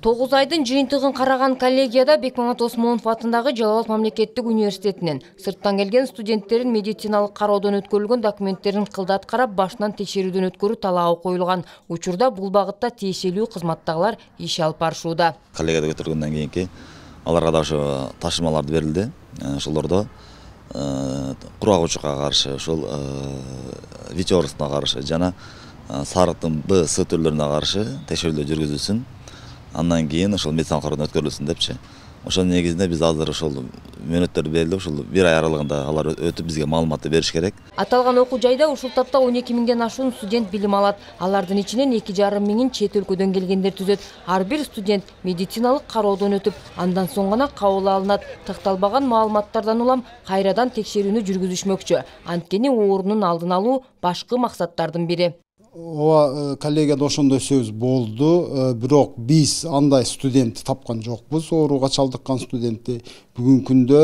9 айдын жыйынтыгын караган коллегияда Бекмамат Осмонов атындагы Жалал мамлекеттик университетинен сырттан келген студенттерин медициналык кароодон өткөрүлгөн документтерин кылдат карап башынан текшерүүдөн өткөрүү талабы коюлган. Учурда бул багытта тиешелүү кызматтагылар иш алып барышууда. Коллегияда өтөргөндөн кийинки аларга да ошо ташымаларды берилди. Ошолордо курагучуга каршы, ошол ВИЧ-оорусуна каршы жана сарыктын Б, С түрлөрүнө каршы текшерүүлөр жүргүзүлсүн. Андан кийин ошол медицина кароодон өткөрүлсүн депчи. Ошонун негизинде биз азыр ошол мөөнөттөрдү берилди, ошол 1 ай аралыгында алар өтүп бизге маалыматты бериш керек. Аталган окуу жайда ушул тапта 12 миңден ашуун студент билим алат. Алардын ичинен 2,5 миңин чет өлкөдөн келгендер түзөт. Ар бир студент медициналык кароодон өтүп, андан соң гана кабыл алынат. Такталбаган маалыматтардан улам кайрадан текшерүүнү жүргүзүшмөкчү. Анткени оорунун алдын алуу башкы максаттардын бири. Ооба коллегияда ошондой сөз болду, бирок биз андай студент тапкан жокпуз, ооруга чалдыккан студентти. Бүгүнкү күндө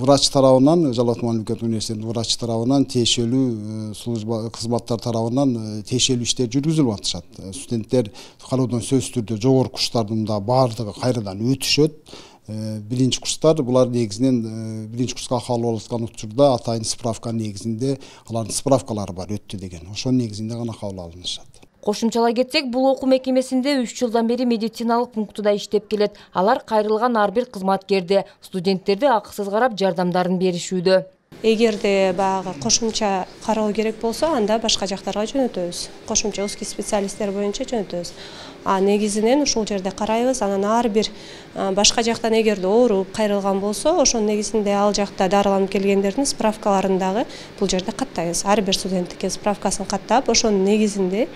врач тарабынан, Жалал мамлекеттик университетинин врач тарабынан, тиешелүү служба кызматтар тарабынан тиешелүү иштер жүргүзүлүп атышат. Студенттер кароодон сөзсүз түрдө жогорку курстардын да баардыгы кайрадан өтүшөт. Биринчи курстар булар негизинен биринчи курска кабыл алынган учурда атайын справка негизинде алардын справкалары бар өттү деген. Ошонун негизинде гана кабыл алынышат. Кошумчалай кетсек, бул окуу мекемесинде 3 жылдан бери медициналык пунктуда иштеп келет. Алар кайрылган ар бир кызматкерди, студенттерди акысыз карап жардамдарын беришүүдө. Эгерде баягы кошумча кароо керек болсо, анда башка жактарга жөнөтөбүз. Кошумча узкий специалисттер боюнча жөнөтөбүз. Негизинен ушул жерде карайбыз, анан ар бир башка жактан эгерде ооруп кайрылган болсо, ошонун негизинде ал жакта дарыланып келгендердин справкаларын дагы бул жерде каттайбыз. Ар бир студенттикке справкасын каттап, ошонун негизинде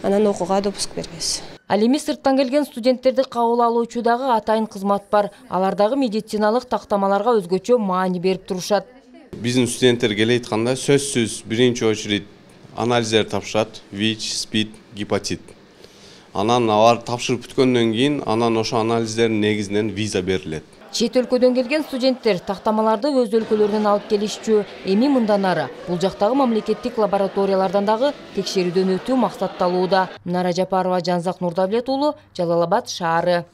анан окууга допуск беребиз. Ал эми сырттан келген студенттерди кабыл алуучудагы атайын кызмат бар. Алардагы медициналык тактамаларга өзгөчө маани берип турушат. Биздин студенттер келе айтканда сөзсүз биринчи очередь анализдер тапшырат: ВИЧ, СПИД, гепатит. Анан алар тапшырып бүткөндөн кийин анан ошо анализдердин негизинен виза берилет. Чет өлкөдөн келген студенттер тактамаларды өз өлкөлөрүнөн алып келишчү. Эми мындан ары бул жактагы мамлекеттик лабораториялардан дагы текшерүүдөн өтүү максатталууда. Нара Жапарова, Жанзак Нурдавлет уулу, Жалал Абад шаары.